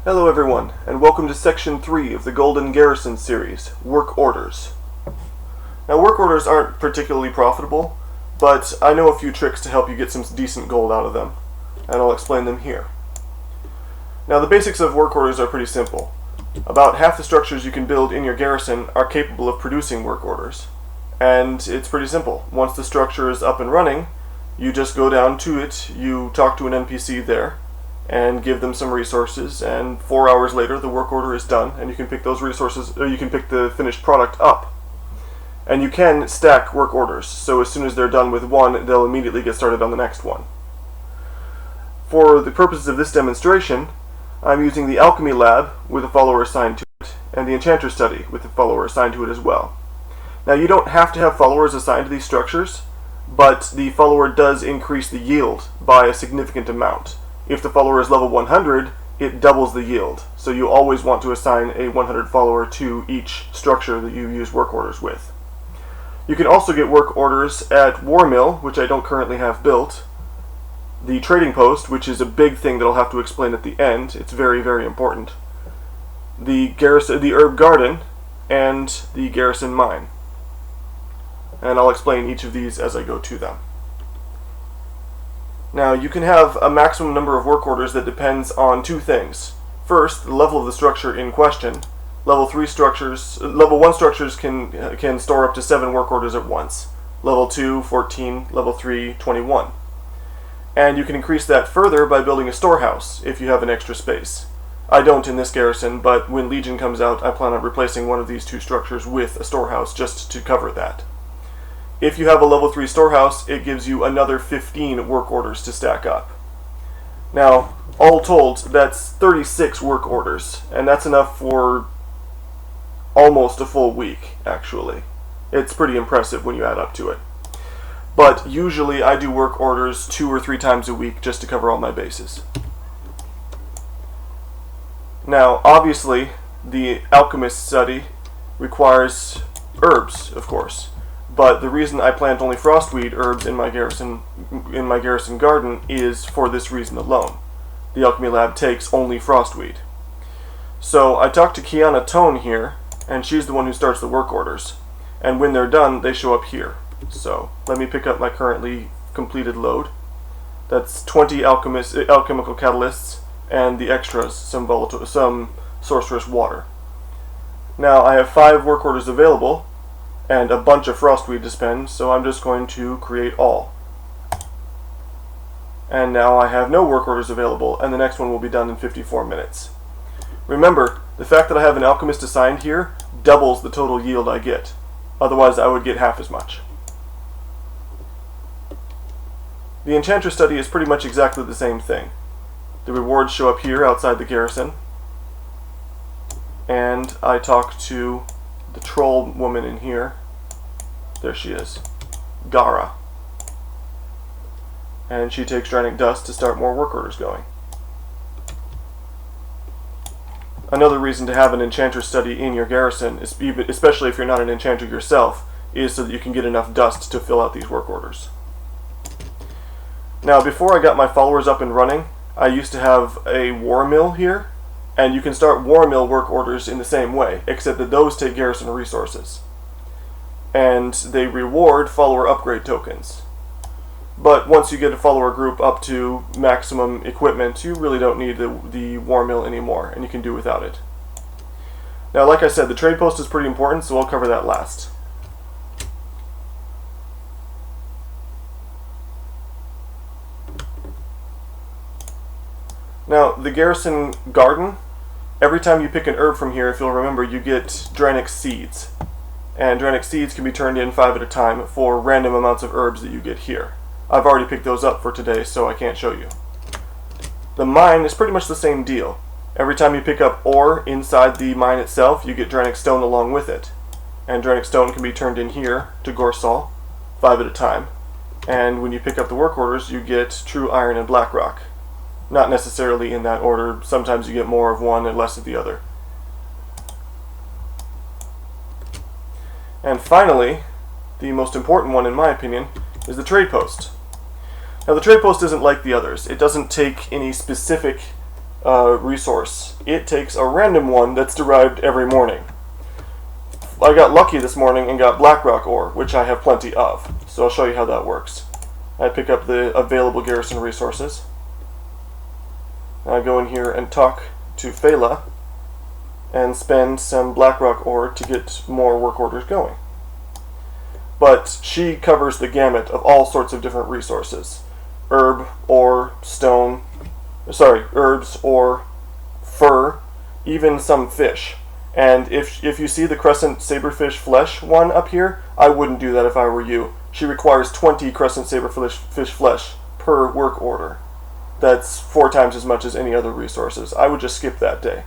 Hello everyone, and welcome to Section 3 of the Golden Garrison series, Work Orders. Now work orders aren't particularly profitable, but I know a few tricks to help you get some decent gold out of them, and I'll explain them here. Now the basics of work orders are pretty simple. About half the structures you can build in your garrison are capable of producing work orders. And it's pretty simple. Once the structure is up and running, you just go down to it, you talk to an NPC there, and give them some resources, and 4 hours later the work order is done, and you can pick those resources, or you can pick the finished product up. And you can stack work orders, so as soon as they're done with one, they'll immediately get started on the next one. For the purposes of this demonstration, I'm using the Alchemy Lab with a follower assigned to it, and the Enchanter Study with a follower assigned to it as well. Now you don't have to have followers assigned to these structures, but the follower does increase the yield by a significant amount. If the follower is level 100, it doubles the yield, so you always want to assign a 100 follower to each structure that you use work orders with. You can also get work orders at War Mill, which I don't currently have built, the Trading Post, which is a big thing that I'll have to explain at the end, it's very, very important, the Herb Garden, and the Garrison Mine. And I'll explain each of these as I go to them. Now, you can have a maximum number of work orders that depends on two things. First, the level of the structure in question. Level 1 structures can store up to 7 work orders at once. Level 2, 14, level 3, 21. And you can increase that further by building a storehouse, if you have an extra space. I don't in this garrison, but when Legion comes out, I plan on replacing one of these two structures with a storehouse just to cover that. If you have a level 3 storehouse, it gives you another 15 work orders to stack up. Now, all told, that's 36 work orders, and that's enough for almost a full week, actually. It's pretty impressive when you add up to it. But usually I do work orders 2 or 3 times a week just to cover all my bases. Now, obviously, the Alchemist Study requires herbs, of course. But the reason I plant only frostweed herbs in my garrison garden is for this reason alone. The Alchemy Lab takes only frostweed. So I talked to Kiana Tone here, and she's the one who starts the work orders. And when they're done, they show up here. So let me pick up my currently completed load. That's 20 alchemical catalysts and the extras, some sorcerous water. Now I have 5 work orders available and a bunch of frostweed to spend, so I'm just going to create all. And now I have no work orders available, and the next one will be done in 54 minutes. Remember, the fact that I have an alchemist assigned here doubles the total yield I get. Otherwise I would get half as much. The Enchanter Study is pretty much exactly the same thing. The rewards show up here outside the garrison, and I talk to the troll woman in here. There she is, Gara. And she takes Dranic Dust to start more work orders going. Another reason to have an Enchanter Study in your garrison, especially if you're not an enchanter yourself, is so that you can get enough dust to fill out these work orders. Now, before I got my followers up and running, I used to have a War Mill here, and you can start War Mill work orders in the same way, except that those take garrison resources. And they reward follower upgrade tokens. But once you get a follower group up to maximum equipment, you really don't need the War Mill anymore, and you can do without it. Now, like I said, the trade post is pretty important, so I'll cover that last. Now, the Garrison Garden, every time you pick an herb from here, if you'll remember, you get Dranic Seeds. And Dranic Seeds can be turned in 5 at a time for random amounts of herbs that you get here. I've already picked those up for today, so I can't show you. The mine is pretty much the same deal. Every time you pick up ore inside the mine itself, you get Dranic Stone along with it. And Dranic Stone can be turned in here to Gorsal, 5 at a time. And when you pick up the work orders, you get True Iron and Black Rock. Not necessarily in that order. Sometimes you get more of one and less of the other. And finally, the most important one in my opinion, is the trade post. Now the trade post isn't like the others. It doesn't take any specific resource. It takes a random one that's derived every morning. I got lucky this morning and got Blackrock ore, which I have plenty of. So I'll show you how that works. I pick up the available garrison resources. I go in here and talk to Fela and spend some Blackrock ore to get more work orders going. But she covers the gamut of all sorts of different resources. Herbs, ore, fur, even some fish. And if you see the crescent saberfish flesh one up here, I wouldn't do that if I were you. She requires 20 crescent saberfish flesh per work order. That's 4 times as much as any other resources. I would just skip that day.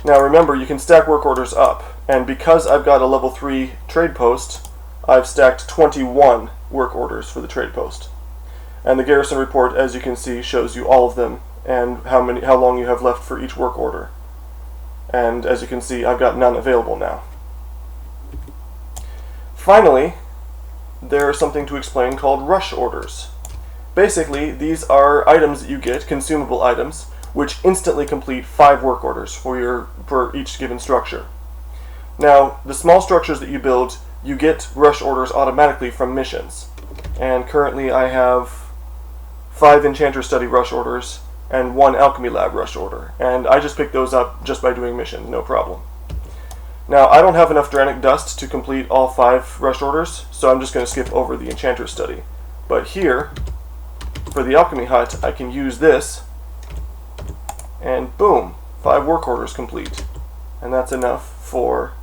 Now remember, you can stack work orders up, and because I've got a level 3 trade post, I've stacked 21 work orders for the trade post. And the garrison report, as you can see, shows you all of them and how long you have left for each work order. And as you can see, I've got none available now. Finally, there's something to explain called rush orders. Basically, these are items that you get, consumable items, which instantly complete 5 work orders for each given structure. Now, the small structures that you build, you get rush orders automatically from missions. And currently I have 5 Enchanter Study rush orders and 1 Alchemy Lab rush order. And I just picked those up just by doing missions, no problem. Now, I don't have enough Dranic Dust to complete all 5 rush orders, so I'm just going to skip over the Enchanter Study. But here, for the Alchemy Hut, I can use this, and boom, 5 work orders complete. And that's enough for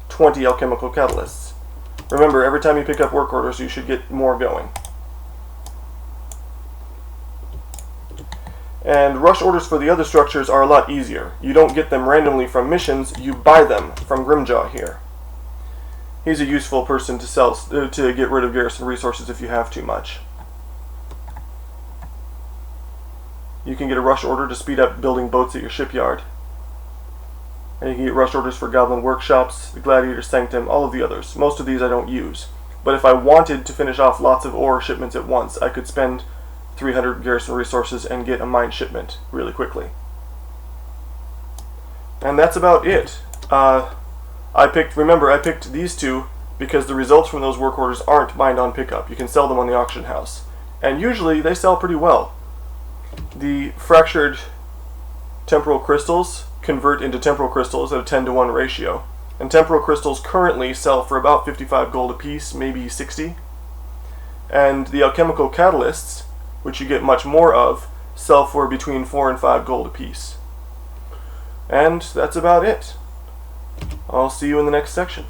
20 alchemical catalysts. Remember, every time you pick up work orders, you should get more going. And rush orders for the other structures are a lot easier. You don't get them randomly from missions, you buy them from Grimjaw here. He's a useful person to get rid of garrison resources if you have too much. You can get a rush order to speed up building boats at your shipyard. And you can get rush orders for Goblin Workshops, the Gladiator Sanctum, all of the others. Most of these I don't use. But if I wanted to finish off lots of ore shipments at once, I could spend 300 garrison resources and get a mine shipment really quickly. And that's about it. I picked these 2 because the results from those work orders aren't mined on pickup. You can sell them on the auction house. And usually they sell pretty well. The fractured temporal crystals convert into temporal crystals at a 10-to-1 ratio. And temporal crystals currently sell for about 55 gold apiece, maybe 60. And the alchemical catalysts, which you get much more of, sell for between 4 and 5 gold apiece. And that's about it. I'll see you in the next section.